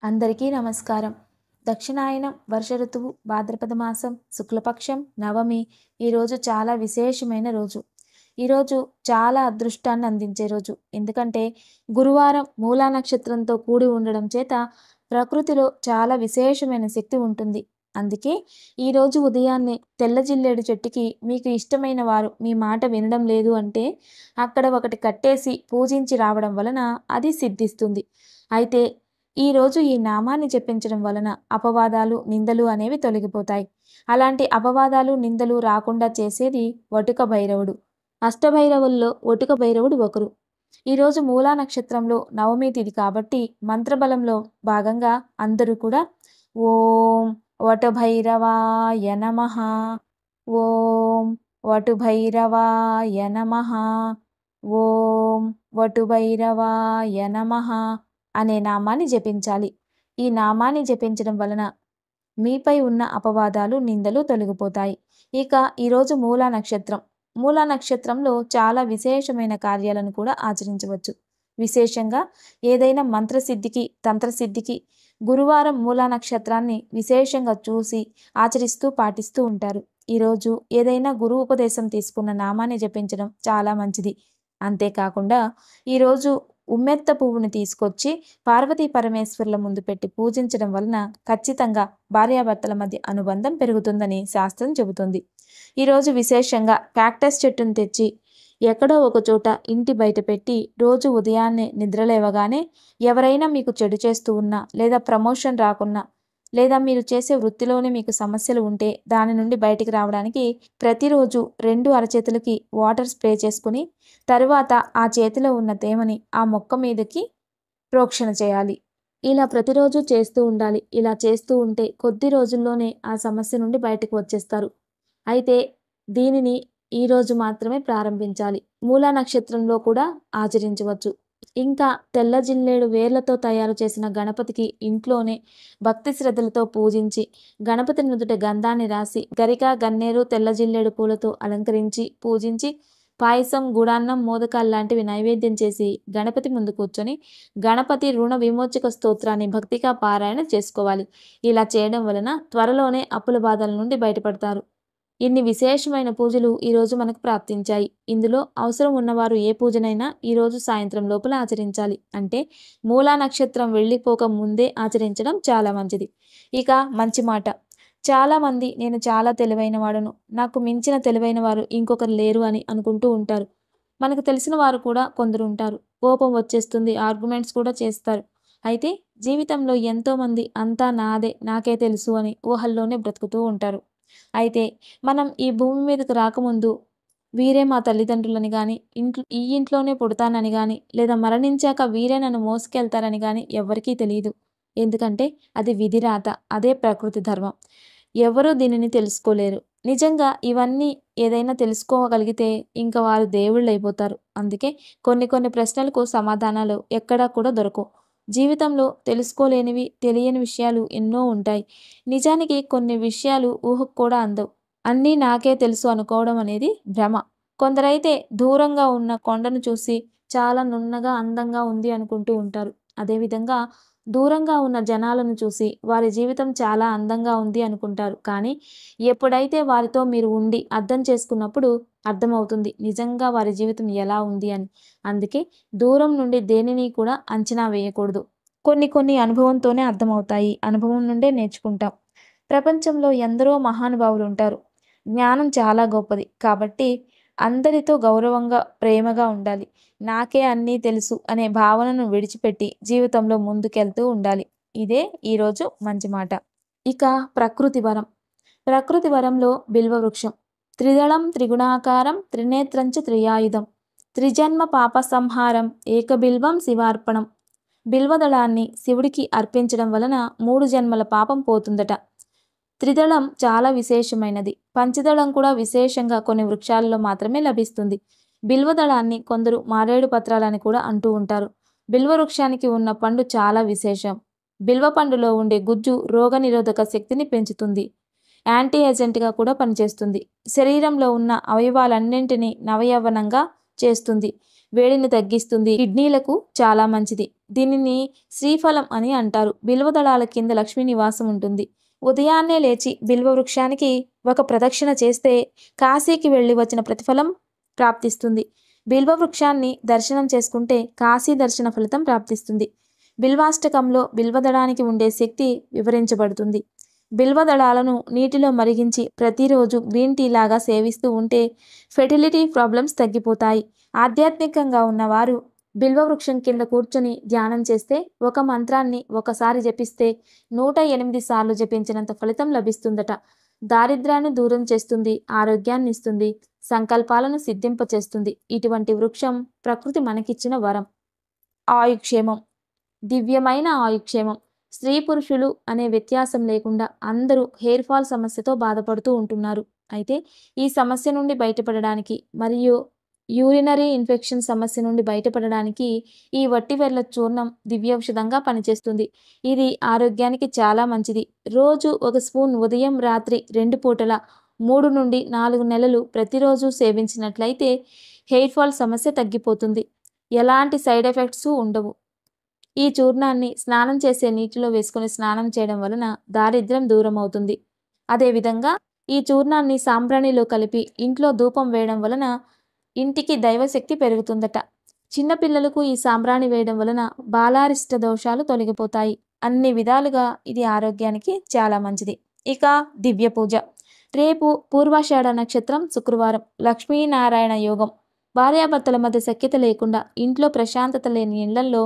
అందరికీ నమస్కారం. దక్షిణాయనం వర్ష ఋతువు భాద్రపద మాసం శుక్లపక్షం నవమి. ఈరోజు చాలా విశేషమైన రోజు. ఈరోజు చాలా అదృష్టాన్ని అందించే రోజు. ఎందుకంటే గురువారం మూలా నక్షత్రంతో కూడి ఉండడం చేత ప్రకృతిలో చాలా విశేషమైన శక్తి ఉంటుంది. అందుకే ఈరోజు ఉదయాన్నే తెల్ల జిల్లేడు చెట్టుకి మీకు ఇష్టమైన వారు మీ మాట వినడం లేదు అంటే అక్కడ ఒకటి కట్టేసి పూజించి రావడం వలన అది సిద్ధిస్తుంది. అయితే ఈరోజు ఈ నామాన్ని జపించడం వలన అపవాదాలు నిందలు అనేవి తొలగిపోతాయి. అలాంటి అపవాదాలు నిందలు రాకుండా చేసేది వటుక భైరవుడు. అష్టభైరవుల్లో వటుక భైరవుడు ఒకరు. ఈరోజు మూలా నక్షత్రంలో నవమి తిథి కాబట్టి మంత్రబలంలో భాగంగా అందరూ కూడా ఓం వటుభైరవాయ నమః, ఓం వటుభైరవాయ నమః, ఓం వటుభైరవాయ నమః అనే నామాన్ని జపించాలి. ఈ నామాన్ని జపించడం వలన మీపై ఉన్న అపవాదాలు నిందలు తొలగిపోతాయి. ఇక ఈరోజు మూలా నక్షత్రం. మూలా నక్షత్రంలో చాలా విశేషమైన కార్యాలను కూడా ఆచరించవచ్చు. విశేషంగా ఏదైనా మంత్రసిద్ధికి తంత్రసిద్ధికి గురువారం మూలా నక్షత్రాన్ని విశేషంగా చూసి ఆచరిస్తూ పాటిస్తూ ఉంటారు. ఈరోజు ఏదైనా గురు ఉపదేశం తీసుకున్న నామాన్ని జపించడం చాలా మంచిది. అంతేకాకుండా ఈరోజు ఉమ్మెత్త పువ్వుని తీసుకొచ్చి పార్వతీ పరమేశ్వరుల ముందు పెట్టి పూజించడం వలన ఖచ్చితంగా భార్యాభర్తల మధ్య అనుబంధం పెరుగుతుందని శాస్త్రం చెబుతుంది. ఈరోజు విశేషంగా క్యాక్టస్ చెట్టును తెచ్చి ఎక్కడో ఒక చోట ఇంటి బయట పెట్టి రోజు ఉదయాన్నే నిద్రలేవగానే ఎవరైనా మీకు చెడు చేస్తూ ఉన్నా, లేదా ప్రమోషన్ రాకున్నా, లేదా మీరు చేసే వృత్తిలోనే మీకు సమస్యలు ఉంటే దాని నుండి బయటికి రావడానికి ప్రతిరోజు 2 అరచేతులకి వాటర్ స్ప్రే చేసుకుని తరువాత ఆ చేతిలో ఉన్న తేమని ఆ మొక్క మీదకి ప్రోక్షణ చేయాలి. ఇలా ప్రతిరోజు చేస్తూ ఉండాలి. ఇలా చేస్తూ ఉంటే కొద్ది రోజుల్లోనే ఆ సమస్య నుండి బయటకు వచ్చేస్తారు. అయితే దీనిని ఈరోజు మాత్రమే ప్రారంభించాలి. మూలా నక్షత్రంలో కూడా ఆచరించవచ్చు. ఇంకా తెల్ల జిల్లేడు వేర్లతో తయారు చేసిన గణపతికి ఇంట్లోనే భక్తి శ్రద్ధలతో పూజించి గణపతి నుదుట గంధాన్ని రాసి గరిక గన్నేరు తెల్ల జిల్లేడు పూలతో అలంకరించి పూజించి పాయసం గుడాన్నం మోదకాలు లాంటివి నైవేద్యం చేసి గణపతి ముందు కూర్చొని గణపతి రుణ విమోచక స్తోత్రాన్ని భక్తిగా పారాయణ చేసుకోవాలి. ఇలా చేయడం వలన త్వరలోనే అప్పుల బాధల నుండి బయటపడతారు. ఇన్ని విశేషమైన పూజలు ఈరోజు మనకు ప్రాప్తించాయి. ఇందులో అవసరం ఉన్నవారు ఏ పూజనైనా ఈరోజు సాయంత్రం లోపల ఆచరించాలి. అంటే మూలా నక్షత్రం వెళ్ళిపోక ముందే ఆచరించడం చాలా మంచిది. ఇక మంచి మాట. చాలామంది నేను చాలా తెలివైన వాడును, నాకు మించిన తెలివైన వారు ఇంకొకరు లేరు అని అనుకుంటూ ఉంటారు. మనకు తెలిసిన వారు కూడా కొందరు ఉంటారు. కోపం వచ్చేస్తుంది, ఆర్గ్యుమెంట్స్ కూడా చేస్తారు. అయితే జీవితంలో ఎంతోమంది అంతా నాదే, నాకే తెలుసు అని ఊహల్లోనే బ్రతుకుతూ ఉంటారు. అయితే మనం ఈ భూమి మీదకు రాకముందు వీరే మా తల్లిదండ్రులని కానీ, ఈ ఇంట్లోనే పుడతానని కానీ, లేదా మరణించాక వీరే నన్ను మోసుకెళ్తారని కానీ ఎవ్వరికీ తెలియదు. ఎందుకంటే అది విధిరాత, అదే ప్రకృతి ధర్మం. ఎవరూ దీనిని తెలుసుకోలేరు. నిజంగా ఇవన్నీ ఏదైనా తెలుసుకోగలిగితే ఇంకా వారు దేవుళ్ళు అయిపోతారు. అందుకే కొన్ని ప్రశ్నలకు సమాధానాలు ఎక్కడా కూడా దొరకవు. జీవితంలో తెలుసుకోలేనివి, తెలియని విషయాలు ఎన్నో ఉంటాయి. నిజానికి కొన్ని విషయాలు ఊహకు కూడా అందవు. అన్నీ నాకే తెలుసు అనుకోవడం అనేది భ్రమ. కొందరైతే దూరంగా ఉన్న కొండను చూసి చాలా నున్నగా అందంగా ఉంది అనుకుంటూ ఉంటారు. అదేవిధంగా దూరంగా ఉన్న జనాలను చూసి వారి జీవితం చాలా అందంగా ఉంది అనుకుంటారు. కానీ ఎప్పుడైతే వారితో మీరు ఉండి అర్థం చేసుకున్నప్పుడు అర్థమవుతుంది నిజంగా వారి జీవితం ఎలా ఉంది అని. అందుకే దూరం నుండి దేనిని కూడా అంచనా వేయకూడదు. కొన్ని అనుభవంతోనే అర్థమవుతాయి. అనుభవం నుండే నేర్చుకుంటాం. ప్రపంచంలో ఎందరో మహానుభావులు ఉంటారు. జ్ఞానం చాలా గొప్పది. కాబట్టి అందరితో గౌరవంగా, ప్రేమగా ఉండాలి. నాకే అన్నీ తెలుసు అనే భావనను విడిచిపెట్టి జీవితంలో ముందుకెళ్తూ ఉండాలి. ఇదే ఈరోజు మంచి మాట. ఇక ప్రకృతి వరం. ప్రకృతి వరంలో బిల్వవృక్షం. త్రిదళం త్రిగుణాకారం త్రినేత్రంచ త్రియాయుధం త్రిజన్మ పాప సంహారం ఏకబిల్వం శివార్పణం. బిల్వదళాన్ని శివుడికి అర్పించడం వలన 3 జన్మల పాపం పోతుందట. త్రిదళం చాలా విశేషమైనది. పంచదళం కూడా విశేషంగా కొన్ని వృక్షాలలో మాత్రమే లభిస్తుంది. బిల్వదళాన్ని కొందరు మారేడు పత్రాలని కూడా అంటూ ఉంటారు. బిల్వవృక్షానికి ఉన్న పండు చాలా విశేషం. బిల్వ పండులో ఉండే గుజ్జు రోగనిరోధక శక్తిని పెంచుతుంది. యాంటీ ఏజెంట్గా కూడా పనిచేస్తుంది. శరీరంలో ఉన్న అవయవాలన్నింటినీ నవయవ్వనంగా చేస్తుంది, వేడిని తగ్గిస్తుంది, కిడ్నీలకు చాలా మంచిది. దీనిని శ్రీఫలం అని అంటారు. బిల్వ దళాల కింద లక్ష్మీ నివాసం ఉంటుంది. ఉదయాన్నే లేచి బిల్వ వృక్షానికి ఒక ప్రదక్షిణ చేస్తే కాశీకి వెళ్ళి వచ్చిన ప్రతిఫలం ప్రాప్తిస్తుంది. బిల్వ వృక్షాన్ని దర్శనం చేసుకుంటే కాశీ దర్శన ఫలితం ప్రాప్తిస్తుంది. బిల్వాష్టకంలో బిల్వదళానికి ఉండే శక్తి వివరించబడుతుంది. బిల్వదళాలను నీటిలో మరిగించి ప్రతిరోజు గ్రీన్ టీ లాగా సేవిస్తూ ఉంటే ఫెర్టిలిటీ ప్రాబ్లమ్స్ తగ్గిపోతాయి. ఆధ్యాత్మికంగా ఉన్నవారు బిల్వ వృక్షం కింద కూర్చొని ధ్యానం చేస్తే ఒక మంత్రాన్ని ఒకసారి జపిస్తే 108 సార్లు జపించినంత ఫలితం లభిస్తుందట. దారిద్ర్యాన్ని దూరం చేస్తుంది, ఆరోగ్యాన్ని ఇస్తుంది, సంకల్పాలను సిద్ధింపచేస్తుంది. ఇటువంటి వృక్షం ప్రకృతి మనకిచ్చిన వరం. ఆయుక్షేమం, దివ్యమైన ఆయుక్షేమం. స్త్రీ పురుషులు అనే వ్యత్యాసం లేకుండా అందరూ హెయిర్ ఫాల్ సమస్యతో బాధపడుతూ ఉంటున్నారు. అయితే ఈ సమస్య నుండి బయటపడడానికి మరియు యూరినరీ ఇన్ఫెక్షన్ సమస్య నుండి బయటపడడానికి ఈ వట్టివేర్ల చూర్ణం దివ్యౌషధంగా పనిచేస్తుంది. ఇది ఆరోగ్యానికి చాలా మంచిది. రోజు ఒక స్పూన్ ఉదయం రాత్రి 2 పూటల 3 నుండి 4 నెలలు ప్రతిరోజు సేవించినట్లయితే హెయిర్ ఫాల్ సమస్య తగ్గిపోతుంది. ఎలాంటి సైడ్ ఎఫెక్ట్స్ ఉండవు. ఈ చూర్ణాన్ని స్నానం చేసే నీటిలో వేసుకొని స్నానం చేయడం వలన దారిద్ర్యం దూరం అవుతుంది. అదేవిధంగా ఈ చూర్ణాన్ని సాంబ్రాణిలో కలిపి ఇంట్లో ధూపం వేయడం వలన ఇంటికి దైవశక్తి పెరుగుతుందట. చిన్నపిల్లలకు ఈ సాంబ్రాణి వేయడం వలన బాలారిష్ట దోషాలు తొలగిపోతాయి. అన్ని విధాలుగా ఇది ఆరోగ్యానికి చాలా మంచిది. ఇక దివ్య పూజ. రేపు పూర్వాషాఢ నక్షత్రం, శుక్రవారం. లక్ష్మీనారాయణ యోగం. భార్యాభర్తల మధ్య సఖ్యత లేకుండా, ఇంట్లో ప్రశాంతత లేని ఇళ్లల్లో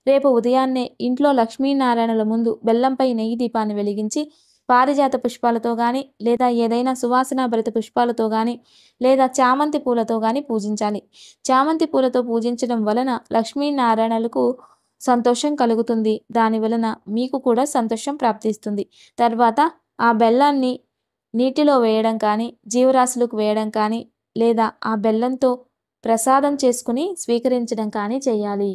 రేపు ఉదయాన్నే ఇంట్లో లక్ష్మీనారాయణల ముందు బెల్లంపై నెయ్యి దీపాన్ని వెలిగించి పారిజాత పుష్పాలతో కానీ లేదా ఏదైనా సువాసనాభరిత పుష్పాలతో కానీ లేదా చామంతి పూలతో కానీ పూజించాలి. చామంతి పూలతో పూజించడం వలన లక్ష్మీనారాయణలకు సంతోషం కలుగుతుంది. దాని వలన మీకు కూడా సంతోషం ప్రాప్తిస్తుంది. తర్వాత ఆ బెల్లాన్ని నీటిలో వేయడం కానీ జీవరాశులకు వేయడం కానీ లేదా ఆ బెల్లంతో ప్రసాదం చేసుకుని స్వీకరించడం కానీ చేయాలి.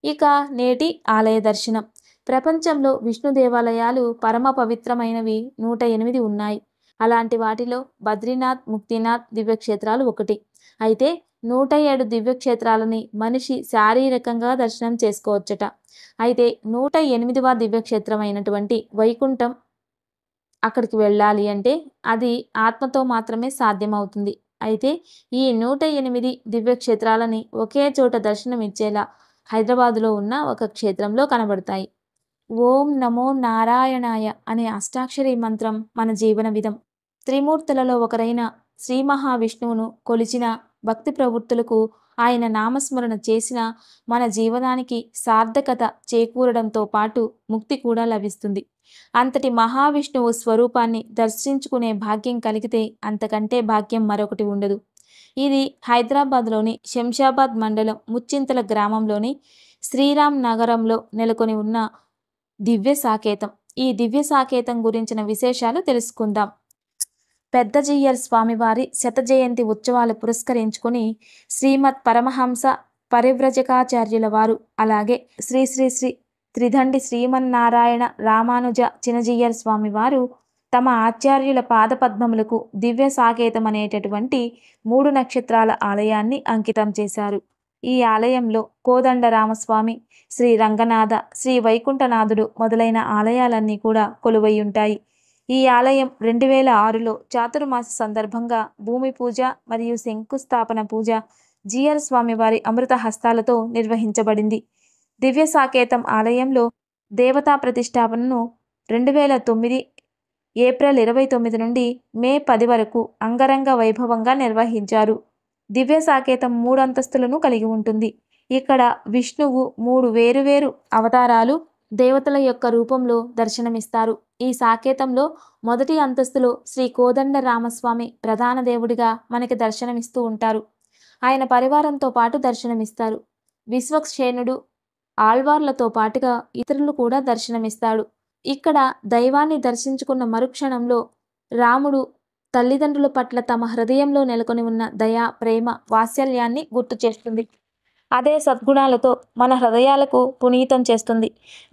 ఇక నేటి ఆలయ దర్శనం. ప్రపంచంలో విష్ణు దేవాలయాలు పరమ పవిత్రమైనవి 108 ఉన్నాయి. అలాంటి వాటిలో బద్రీనాథ్, ముక్తినాథ్ దివ్యక్షేత్రాలు ఒకటి. అయితే 107 దివ్యక్షేత్రాలని మనిషి శారీరకంగా దర్శనం చేసుకోవచ్చట. అయితే 108వ దివ్యక్షేత్రం అయినటువంటి వైకుంఠం అక్కడికి వెళ్ళాలి అంటే అది ఆత్మతో మాత్రమే సాధ్యమవుతుంది. అయితే ఈ 108 దివ్యక్షేత్రాలని ఒకే చోట దర్శనం ఇచ్చేలా హైదరాబాదులో ఉన్న ఒక క్షేత్రంలో కనబడతాయి. ఓం నమో నారాయణాయ అనే అష్టాక్షరి మంత్రం మన జీవన విధం. త్రిమూర్తులలో ఒకరైన శ్రీ మహావిష్ణువును కొలిచిన భక్తి ప్రవృత్తులకు ఆయన నామస్మరణ చేసిన మన జీవనానికి సార్థకత చేకూరడంతో పాటు ముక్తి కూడా లభిస్తుంది. అంతటి మహావిష్ణువు స్వరూపాన్ని దర్శించుకునే భాగ్యం కలిగితే అంతకంటే భాగ్యం మరొకటి ఉండదు. ఇది హైదరాబాద్లోని శంషాబాద్ మండలం ముచ్చింతల గ్రామంలోని శ్రీరామ్ నగరంలో నెలకొని ఉన్న దివ్య సాకేతం. ఈ దివ్య సాకేతం గురించిన విశేషాలు తెలుసుకుందాం. పెద్దజీయర్ స్వామివారి శత జయంతి ఉత్సవాలు పురస్కరించుకొని శ్రీమద్ పరమహంస పరివ్రజకాచార్యుల వారు అలాగే శ్రీ శ్రీ శ్రీ త్రిదండి శ్రీమన్నారాయణ రామానుజ చినజీయర్ స్వామివారు తమ ఆచార్యుల పాదపద్మములకు దివ్య సాకేతం అనేటటువంటి 3 నక్షత్రాల ఆలయాన్ని అంకితం చేశారు. ఈ ఆలయంలో కోదండ రామస్వామి, శ్రీ రంగనాథ, శ్రీ వైకుంఠనాథుడు మొదలైన ఆలయాలన్నీ కూడా కొలువై ఉంటాయి. ఈ ఆలయం 2006లో చాతుర్మాస సందర్భంగా భూమి పూజ మరియు శంకుస్థాపన పూజ జీయర్ స్వామివారి అమృత హస్తాలతో నిర్వహించబడింది. దివ్య సాకేతం ఆలయంలో దేవతా ప్రతిష్టాపనను 2009 ఏప్రిల్ 29 నుండి మే 10 వరకు అంగరంగ వైభవంగా నిర్వహించారు. దివ్య సాకేతం 3 అంతస్తులను కలిగి ఉంటుంది. ఇక్కడ విష్ణువు 3 వేరువేరు అవతారాలు దేవతల యొక్క రూపంలో దర్శనమిస్తారు. ఈ సాకేతంలో మొదటి అంతస్తులో శ్రీ కోదండ రామస్వామి ప్రధాన దేవుడిగా మనకి దర్శనమిస్తూ ఉంటారు. ఆయన పరివారంతో పాటు దర్శనమిస్తారు. విశ్వక్సేనుడు, ఆళ్వార్లతో పాటుగా ఇతరులు కూడా దర్శనమిస్తాడు. ఇక్కడ దైవాన్ని దర్శించుకున్న మరుక్షణంలో రాముడు తల్లిదండ్రుల పట్ల తమ హృదయంలో నెలకొని ఉన్న దయ, ప్రేమ, వాత్సల్యాన్ని గుర్తు చేస్తుంది. అదే సద్గుణాలతో మన హృదయాలకు పునీతం చేస్తుంది.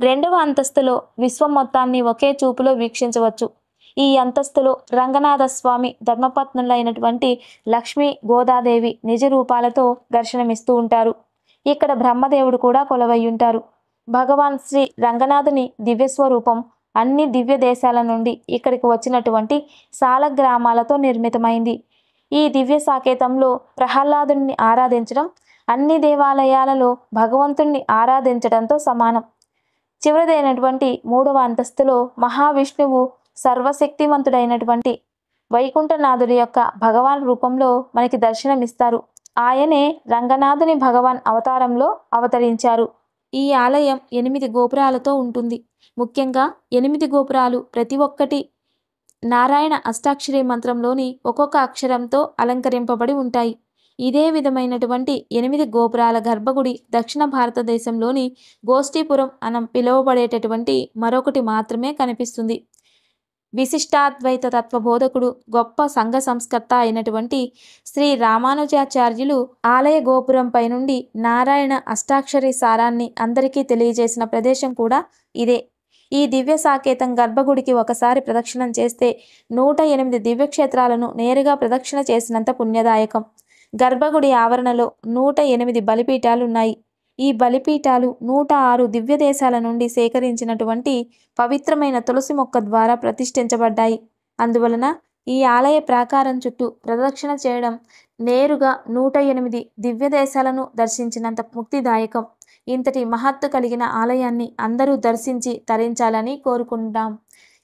2వ అంతస్తులో విశ్వం మొత్తాన్ని ఒకే చూపులో వీక్షించవచ్చు. ఈ అంతస్తులో రంగనాథ స్వామి ధర్మపత్నులైనటువంటి లక్ష్మీ గోదాదేవి నిజ రూపాలతో దర్శనమిస్తూ ఉంటారు. ఇక్కడ బ్రహ్మదేవుడు కూడా కొలువై ఉంటారు. భగవాన్ శ్రీ రంగనాథుని దివ్యస్వరూపం అన్ని దివ్య దేశాల నుండి ఇక్కడికి వచ్చినటువంటి సాలగ్రామాలతో నిర్మితమైంది. ఈ దివ్య సాకేతంలో ప్రహ్లాదుని ఆరాధించడం అన్ని దేవాలయాలలో భగవంతుణ్ణి ఆరాధించడంతో సమానం. చివరిదైనటువంటి 3వ అంతస్తులో మహావిష్ణువు సర్వశక్తివంతుడైనటువంటి వైకుంఠనాథుడి యొక్క భగవాన్ రూపంలో మనకి దర్శనమిస్తారు. ఆయనే రంగనాథుని భగవాన్ అవతారంలో అవతరించారు. ఈ ఆలయం 8 గోపురాలతో ఉంటుంది. ముఖ్యంగా 8 గోపురాలు ప్రతి ఒక్కటి నారాయణ అష్టాక్షరి మంత్రంలోని ఒక్కొక్క అక్షరంతో అలంకరింపబడి ఉంటాయి. ఇదే విధమైనటువంటి 8 గోపురాల గర్భగుడి దక్షిణ భారతదేశంలోని గోష్ఠీపురం అని పిలువబడేటటువంటి మరొకటి మాత్రమే కనిపిస్తుంది. విశిష్టాద్వైత తత్వబోధకుడు గొప్ప సంఘ సంస్కర్త అయినటువంటి శ్రీ రామానుజాచార్యులు ఆలయ గోపురంపై నుండి నారాయణ అష్టాక్షరి సారాన్ని అందరికీ తెలియజేసిన ప్రదేశం కూడా ఇదే. ఈ దివ్య సాకేతం గర్భగుడికి ఒకసారి ప్రదక్షిణం చేస్తే 108 దివ్యక్షేత్రాలను నేరుగా ప్రదక్షిణ చేసినంత పుణ్యదాయకం. గర్భగుడి ఆవరణలో 108 బలిపీఠాలున్నాయి. ఈ బలిపీఠాలు 106 దివ్య దేశాల నుండి సేకరించినటువంటి పవిత్రమైన తులసి మొక్క ద్వారా ప్రతిష్ఠించబడ్డాయి. అందువలన ఈ ఆలయ ప్రాకారం చుట్టూ ప్రదక్షిణ చేయడం నేరుగా 108 దివ్య దేశాలను దర్శించినంత ముక్తిదాయకం. ఇంతటి మహత్తు కలిగిన ఆలయాన్ని అందరూ దర్శించి తరించాలని కోరుకుంటాం.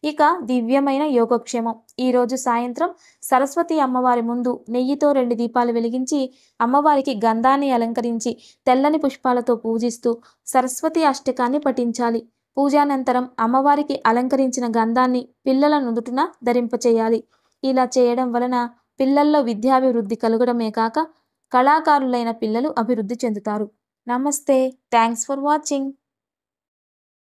ఇక దివ్యమైన యోగక్షేమం. ఈరోజు సాయంత్రం సరస్వతి అమ్మవారి ముందు నెయ్యితో 2 దీపాలు వెలిగించి అమ్మవారికి గంధాన్ని అలంకరించి తెల్లని పుష్పాలతో పూజిస్తూ సరస్వతి అష్టకాన్ని పఠించాలి. పూజానంతరం అమ్మవారికి అలంకరించిన గంధాన్ని పిల్లల నుదుటిన ధరింపచేయాలి. ఇలా చేయడం వలన పిల్లల్లో విద్యాభివృద్ధి కలగడమే కాక కళాకారులైన పిల్లలు అభివృద్ధి చెందుతారు. నమస్తే. Thanks for watching.